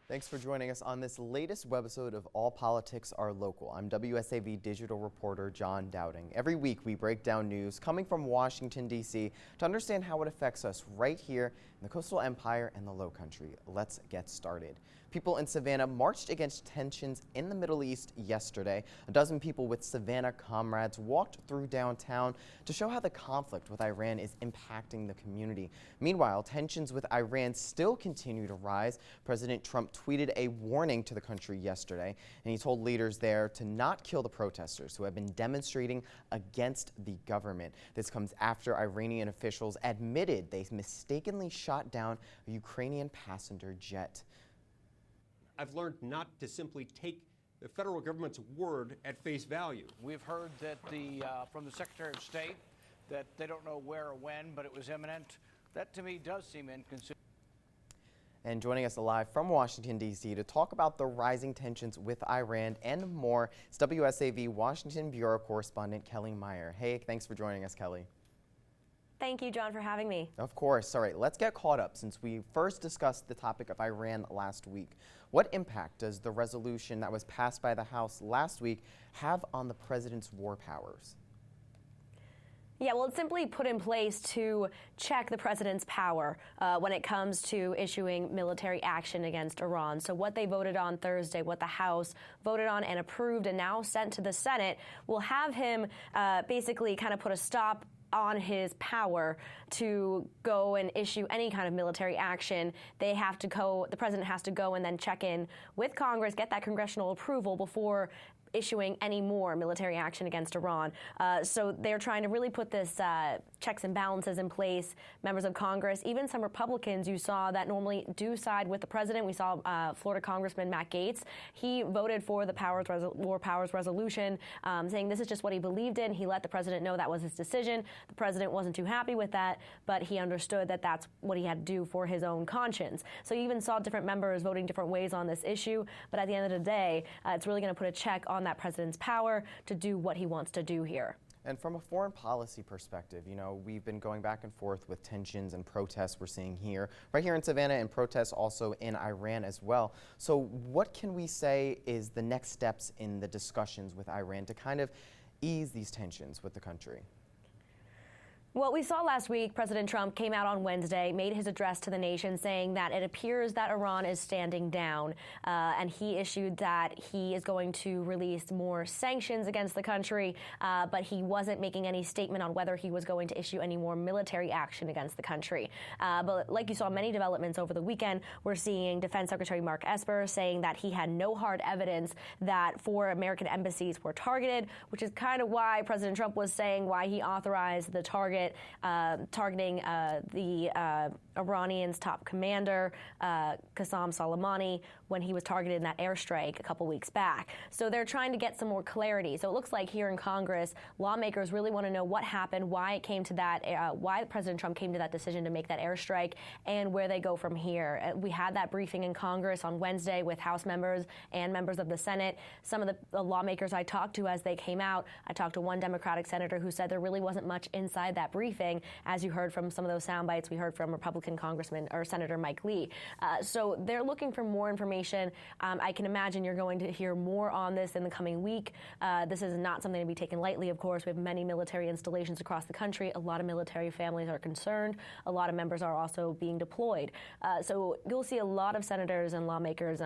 Thanks for joining us on this latest webisode of All Politics Are Local. I'm WSAV digital reporter John Dowding. Every week we break down news coming from Washington, D.C. to understand how it affects us right here in the Coastal Empire and the Low Country. Let's get started. People in Savannah marched against tensions in the Middle East yesterday. A dozen people with Savannah comrades walked through downtown to show how the conflict with Iran is impacting the community. Meanwhile, tensions with Iran still continue to rise. President Trump tweeted a warning to the country yesterday, and he told leaders there to not kill the protesters who have been demonstrating against the government. This comes after Iranian officials admitted they mistakenly shot down a Ukrainian passenger jet. I've learned not to simply take the federal government's word at face value. We've heard that from the Secretary of State that they don't know where or when, but it was imminent. That to me does seem inconsistent. And joining us live from Washington, D.C. to talk about the rising tensions with Iran and more is WSAV Washington Bureau Correspondent Kellie Meyer. Hey, thanks for joining us, Kellie. Thank you, John, for having me. Of course. All right, let's get caught up since we first discussed the topic of Iran last week. What impact does the resolution that was passed by the House last week have on the president's war powers? Yeah, well, it's simply put in place to check the president's power when it comes to issuing military action against Iran. So what they voted on Thursday, what the House voted on and approved and now sent to the Senate, will have him basically kind of put a stop on his power to go and issue any kind of military action. They have to go, the president has to go and then check in with Congress, get that congressional approval before issuing any more military action against Iran. So they're trying to really put this checks and balances in place. Members of Congress, even some Republicans you saw that normally do side with the president. We saw Florida Congressman Matt Gaetz. He voted for the war powers resolution, saying this is just what he believed in. He let the president know that was his decision. The president wasn't too happy with that, but he understood that that's what he had to do for his own conscience. So you even saw different members voting different ways on this issue. But at the end of the day, it's really going to put a check on that president's power to do what he wants to do here. And from a foreign policy perspective, you know, we've been going back and forth with tensions and protests we're seeing here, right here in Savannah, and protests also in Iran as well. So what can we say is the next steps in the discussions with Iran to kind of ease these tensions with the country? Well, we saw last week, President Trump came out on Wednesday, made his address to the nation saying that it appears that Iran is standing down, and he issued that he is going to release more sanctions against the country, but he wasn't making any statement on whether he was going to issue any more military action against the country. But like you saw many developments over the weekend, we're seeing Defense Secretary Mark Esper saying that he had no hard evidence that 4 American embassies were targeted, which is kind of why President Trump was saying why he authorized the targeting the Iranian's top commander, Qasem Soleimani, when he was targeted in that airstrike a couple weeks back. So they're trying to get some more clarity. So it looks like here in Congress, lawmakers really want to know what happened, why it came to that, why President Trump came to that decision to make that airstrike, and where they go from here. We had that briefing in Congress on Wednesday with House members and members of the Senate. Some of the lawmakers I talked to as they came out, I talked to one Democratic senator who said there really wasn't much inside that briefing. As you heard from some of those sound bites, we heard from Republican Congressman or Senator Mike Lee. So they're looking for more information. I can imagine you're going to hear more on this in the coming week. This is not something to be taken lightly, of course. We have many military installations across the country. A lot of military families are concerned. A lot of members are also being deployed. So you'll see a lot of senators and lawmakers,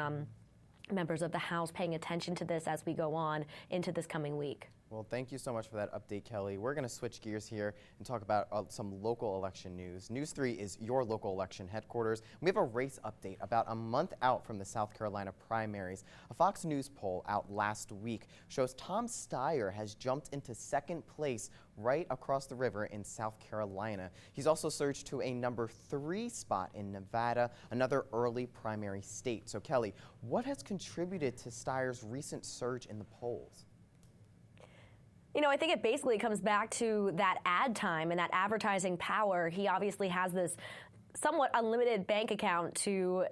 members of the House, paying attention to this as we go on into this coming week. Well, thank you so much for that update, Kellie. We're going to switch gears here and talk about some local election news. News 3 is your local election headquarters. We have a race update about a month out from the South Carolina primaries. A Fox News poll out last week shows Tom Steyer has jumped into second place right across the river in South Carolina. He's also surged to a number 3 spot in Nevada, another early primary state. So, Kellie, what has contributed to Steyer's recent surge in the polls? You know, I think it basically comes back to that ad time and that advertising power. He obviously has this somewhat unlimited bank account to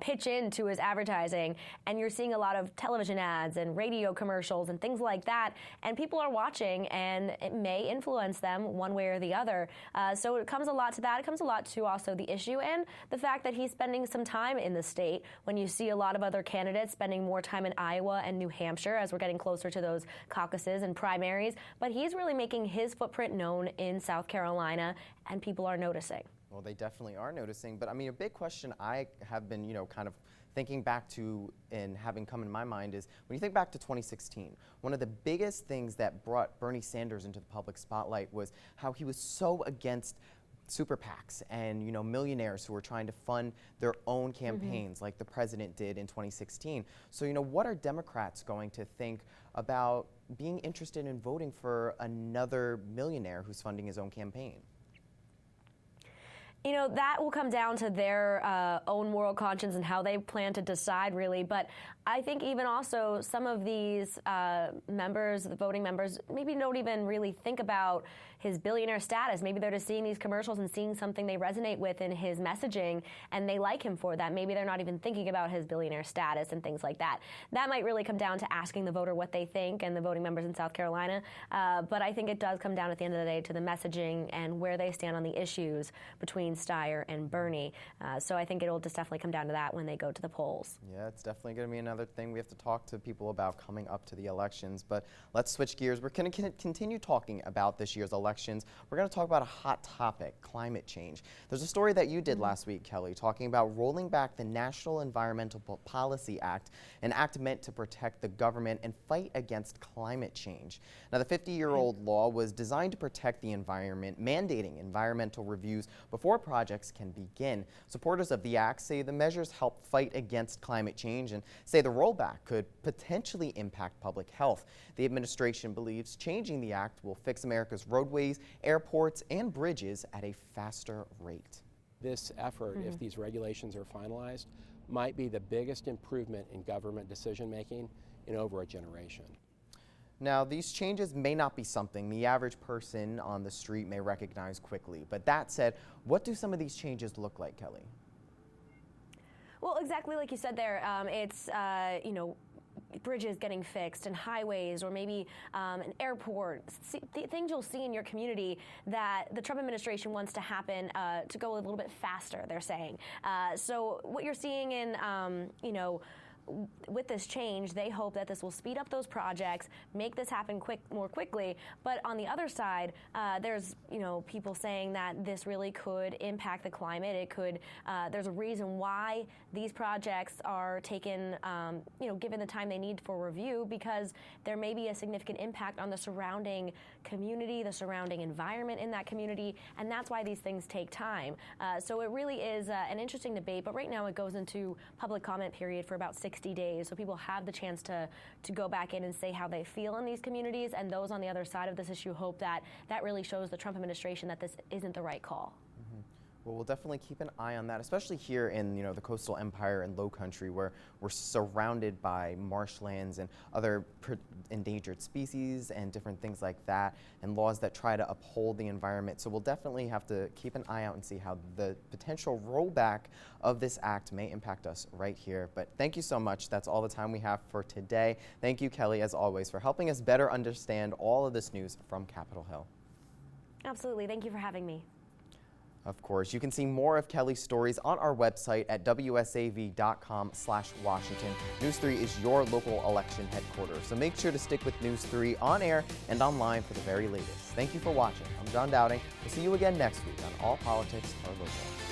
pitch into his advertising, and you're seeing a lot of television ads and radio commercials and things like that, and people are watching, and it may influence them one way or the other. So it comes a lot to that. It comes a lot to also the issue and the fact that he's spending some time in the state when you see a lot of other candidates spending more time in Iowa and New Hampshire as we're getting closer to those caucuses and primaries. But he's really making his footprint known in South Carolina, and people are noticing. Well, they definitely are noticing, but I mean, a big question I have been, kind of thinking back to and having come in my mind is when you think back to 2016, one of the biggest things that brought Bernie Sanders into the public spotlight was how he was so against super PACs and millionaires who were trying to fund their own campaigns like the president did in 2016. So what are Democrats going to think about being interested in voting for another millionaire who's funding his own campaign? That will come down to their own moral conscience and how they plan to decide, really. But I think even also some of these members, the voting members, maybe don't even really think about his billionaire status. Maybe they're just seeing these commercials and seeing something they resonate with in his messaging, and they like him for that. Maybe they're not even thinking about his billionaire status and things like that. That might really come down to asking the voter what they think and the voting members in South Carolina. But I think it does come down at the end of the day to the messaging and where they stand on the issues between Steyer and Bernie. So I think it'll just definitely come down to that when they go to the polls. Yeah, it's definitely going to be another thing we have to talk to people about coming up to the elections. But let's switch gears. We're going to continue talking about this year's elections. We're going to talk about a hot topic, climate change. There's a story that you did last week, Kelly, talking about rolling back the National Environmental Policy Act, an act meant to protect the government and fight against climate change. Now, the 50-year-old law was designed to protect the environment, mandating environmental reviews before projects can begin. Supporters of the act say the measures help fight against climate change and say the rollback could potentially impact public health. The administration believes changing the act will fix America's roadways, airports, and bridges at a faster rate. This effort, if these regulations are finalized, might be the biggest improvement in government decision-making in over a generation. Now, these changes may not be something the average person on the street may recognize quickly. But that said, what do some of these changes look like, Kelly? Well, exactly like you said there, it's, bridges getting fixed and highways, or maybe an airport, things you'll see in your community that the Trump administration wants to happen to go a little bit faster, they're saying. So what you're seeing in, with this change, they hope that this will speed up those projects, make this happen more quickly. But on the other side, there's people saying that this really could impact the climate. It could. There's a reason why these projects are taken, given the time they need for review, because there may be a significant impact on the surrounding community, the surrounding environment in that community, and that's why these things take time. So it really is an interesting debate. But right now, it goes into public comment period for about 60 days, so people have the chance to go back in and say how they feel in these communities, and those on the other side of this issue hope that that really shows the Trump administration that this isn't the right call. Well, we'll definitely keep an eye on that, especially here in the coastal empire and low country, where we're surrounded by marshlands and other endangered species and different things like that, and laws that try to uphold the environment. So we'll definitely have to keep an eye out and see how the potential rollback of this act may impact us right here. But thank you so much. That's all the time we have for today. Thank you, Kelly, as always, for helping us better understand all of this news from Capitol Hill. Absolutely. Thank you for having me. Of course, you can see more of Kelly's stories on our website at wsav.com/Washington. News 3 is your local election headquarters, so make sure to stick with News 3 on air and online for the very latest. Thank you for watching. I'm John Dowding. We'll see you again next week on All Politics Are Local.